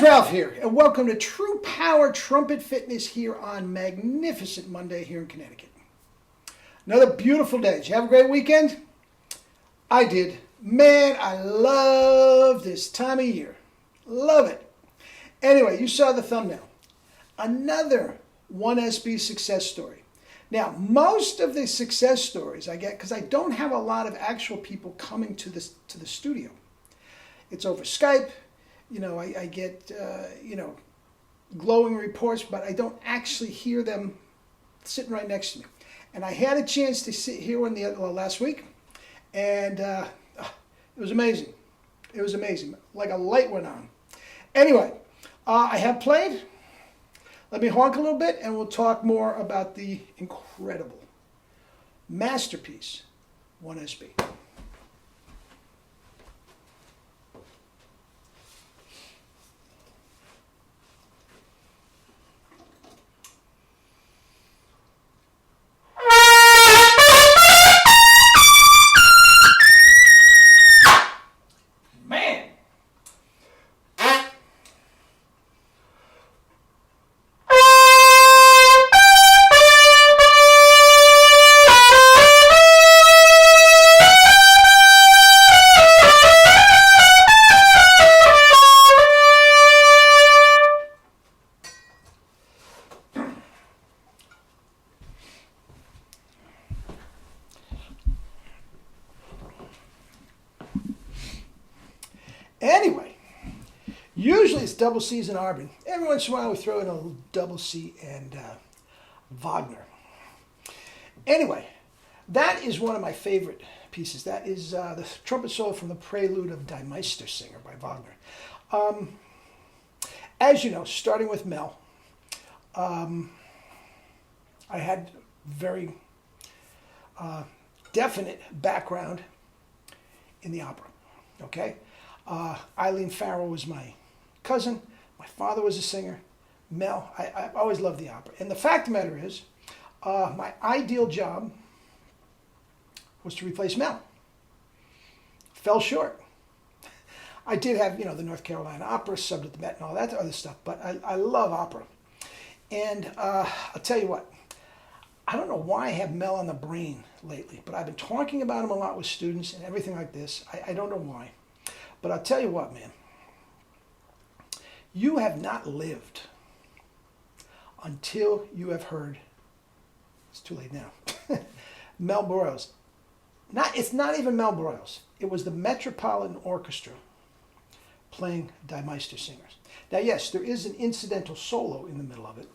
Ralph here, and welcome to True Power Trumpet Fitness here on Magnificent Monday here in Connecticut. Another beautiful day. Did you have a great weekend? I did. Man, I love this time of year. Love it. Anyway, you saw the thumbnail. Another 1SB success story. Now, most of the success stories I get, because I don't have a lot of actual people coming to the studio. It's over Skype. You know, I get, glowing reports, but I don't actually hear them sitting right next to me. And I had a chance to sit here last week, and it was amazing. It was amazing. Like a light went on. Anyway, I have played. Let me honk a little bit, and we'll talk more about the incredible masterpiece, 1SB. Anyway, usually it's double C's and Arbin. Every once in a while we throw in a little double C and Wagner. Anyway, that is one of my favorite pieces. That is the trumpet solo from the Prelude of Die Meistersinger by Wagner. As you know, starting with Mel, I had very definite background in the opera, okay? Eileen Farrell was my cousin. My father was a singer. Mel, I always loved the opera. And the fact of the matter is, my ideal job was to replace Mel. Fell short. I did have, the North Carolina Opera, subbed at the Met and all that other stuff, but I love opera. And I'll tell you what, I don't know why I have Mel on the brain lately, but I've been talking about him a lot with students and everything like this. I don't know why. But I'll tell you what, man. You have not lived until you have heard, it's too late now, Mel Broyles. It's not even Mel Broyles. It was the Metropolitan Orchestra playing Die Meistersingers. Now, yes, there is an incidental solo in the middle of it,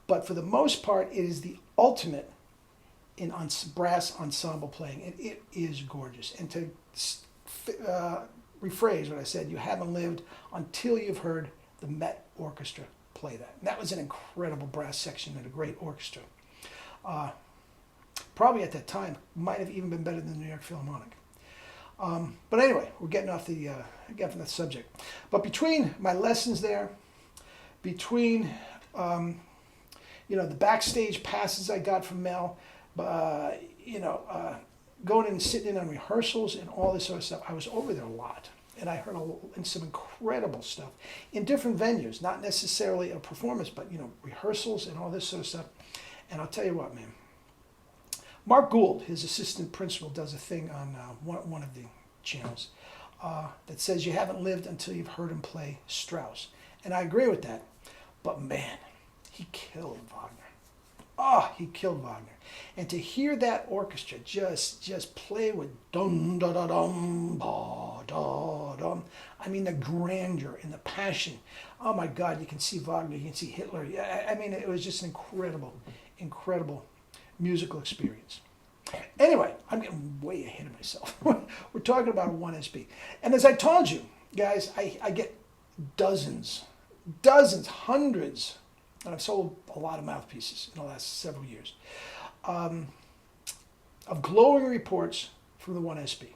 but for the most part, it is the ultimate in brass ensemble playing, and it is gorgeous. And to rephrase what I said, you haven't lived until you've heard the Met Orchestra play that. And that was an incredible brass section and a great orchestra. Probably at that time might have even been better than the New York Philharmonic. But anyway, we're getting off from that subject. But between my lessons there, between the backstage passes I got from Mel, going in and sitting in on rehearsals and all this sort of stuff, I was over there a lot. And I heard some incredible stuff in different venues, not necessarily a performance, but, rehearsals and all this sort of stuff. And I'll tell you what, man. Mark Gould, his assistant principal, does a thing on one of the channels that says you haven't lived until you've heard him play Strauss. And I agree with that. But, man, he killed Wagner. Oh, he killed Wagner. And to hear that orchestra just play with dum da da dum ba da dum, I mean the grandeur and the passion. Oh my God, you can see Wagner, you can see Hitler. I mean, it was just an incredible musical experience. Anyway, I'm getting way ahead of myself. We're talking about 1SB. And as I told you, guys, I get dozens, hundreds, and I've sold a lot of mouthpieces in the last several years, of glowing reports from the 1SB.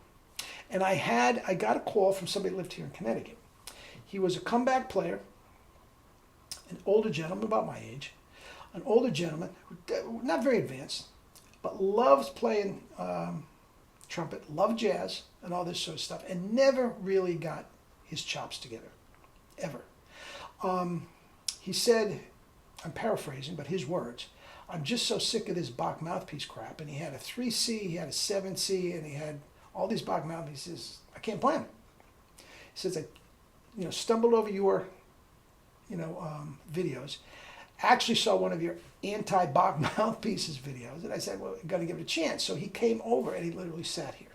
And I got a call from somebody that lived here in Connecticut. He was a comeback player, an older gentleman, about my age, an older gentleman, not very advanced, but loves playing trumpet, loved jazz and all this sort of stuff, and never really got his chops together, ever. He said, I'm paraphrasing, but his words, I'm just so sick of this Bach mouthpiece crap. And he had a 3C, he had a 7C, and he had all these Bach mouthpieces. I can't play them. He says, I stumbled over your videos. Actually saw one of your anti-Bach mouthpieces videos, and I said, well, I've got to give it a chance. So he came over and he literally sat here.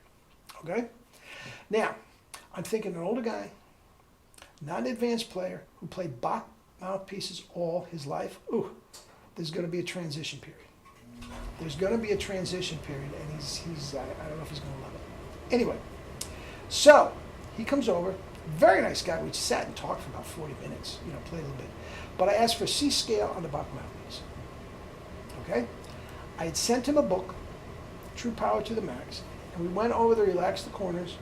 Okay? Now, I'm thinking an older guy, not an advanced player, who played Bach mouthpieces all his life. Ooh, there's going to be a transition period. There's going to be a transition period, and he's I don't know if he's going to love it. Anyway, so he comes over, very nice guy. We sat and talked for about 40 minutes, played a little bit. But I asked for C scale on the Bach mouthpiece. Okay? I had sent him a book, True Power to the Max, and we went over the relax the corners,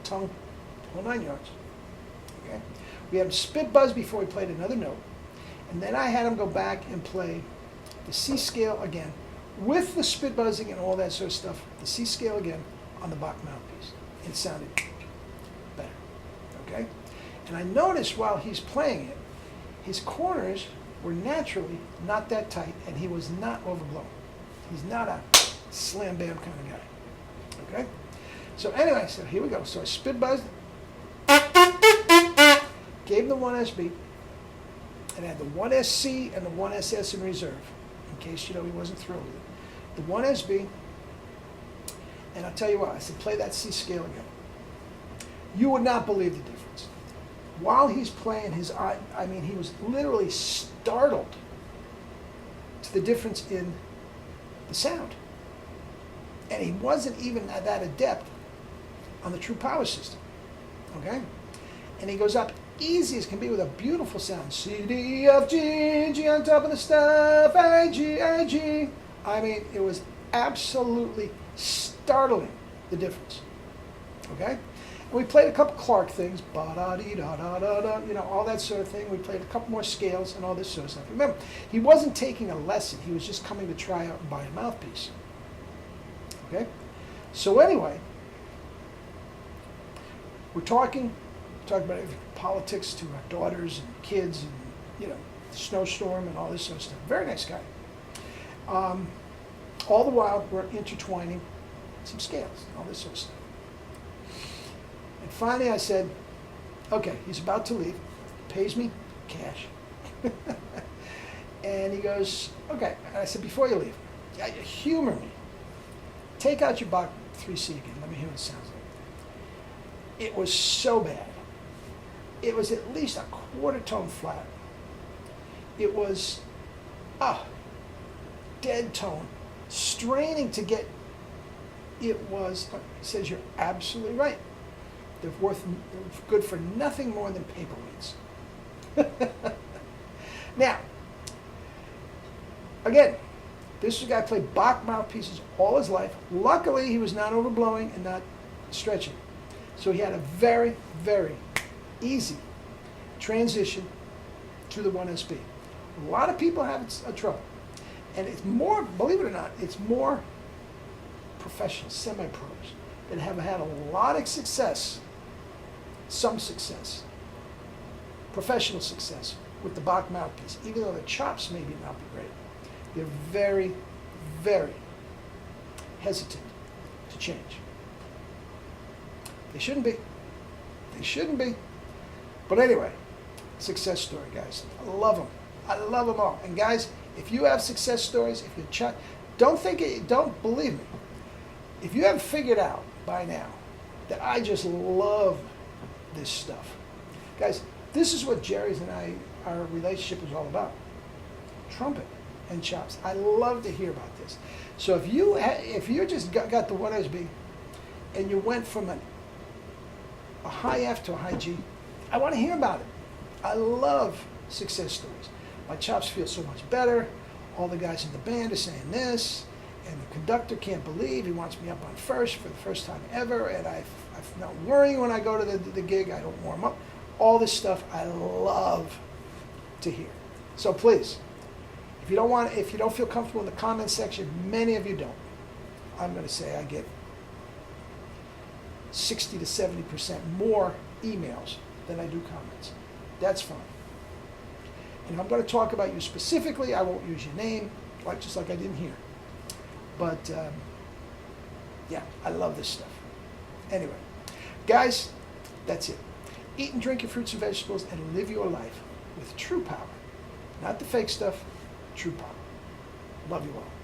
tongue, whole 9 yards. Okay? We had him spit buzz before he played another note, and then I had him go back and play the C scale again, with the spit buzzing and all that sort of stuff, the C scale again on the Bach mouthpiece. It sounded better. Okay? And I noticed while he's playing it, his corners were naturally not that tight, and he was not overblown. He's not a slam bam kind of guy. Okay? So anyway, so here we go. So I spit buzzed, gave him the 1SB, and had the 1SC and the 1SS in reserve, in case he wasn't thrilled with it. The 1SB, and I'll tell you what, I said, play that C scale again. You would not believe the difference. While he's playing he was literally startled to the difference in the sound. And he wasn't even that adept on the True Power system. Okay? And he goes up easy as can be with a beautiful sound. C, D, F, G, G on top of the stuff, A, G, A, G. I mean, it was absolutely startling, the difference. Okay? And we played a couple Clark things, ba-da-dee-da-da-da-da, all that sort of thing. We played a couple more scales and all this sort of stuff. Remember, he wasn't taking a lesson. He was just coming to try out and buy a mouthpiece. Okay? So anyway, we're talking about politics to our daughters and kids and, the snowstorm and all this sort of stuff. Very nice guy. All the while, we're intertwining some scales and all this sort of stuff. And finally I said, okay, he's about to leave, pays me cash. And he goes, okay. And I said, before you leave, humor me. Take out your Bach 3C again. Let me hear what it sounds like. It was so bad. It was at least a quarter tone flat. It was dead tone, straining to get. It was. He says, you're absolutely right. They're good for nothing more than paperweights. Now, again, this is a guy who played Bach mouthpieces all his life. Luckily, he was not overblowing and not stretching. So he had a very, very easy transition to the 1SB. A lot of people have trouble. And it's more, believe it or not, it's more professionals, semi-pros, that have had a lot of success, some success, professional success with the Bach mouthpiece, even though the chops maybe not be great. They're very, very hesitant to change. They shouldn't be. They shouldn't be. But anyway, success story, guys. I love them. I love them all. And guys, if you have success stories, if you don't believe me. If you haven't figured out by now that I just love this stuff, guys, this is what Jerry's and our relationship is all about. Trumpet and chops. I love to hear about this. So if you just got the 1SB and you went from a high F to a high G, I want to hear about it. I love success stories. My chops feel so much better. All the guys in the band are saying this, and the conductor can't believe he wants me up on first for the first time ever, and I'm not worrying when I go to the gig. I don't warm up. All this stuff I love to hear. So please, if you don't feel comfortable in the comment section, many of you don't. I'm going to say I get 60 to 70% more emails than I do comments. That's fine. And if I'm going to talk about you specifically, I won't use your name, just like I didn't here. But yeah, I love this stuff. Anyway, guys, that's it. Eat and drink your fruits and vegetables and live your life with true power. Not the fake stuff, true power. Love you all.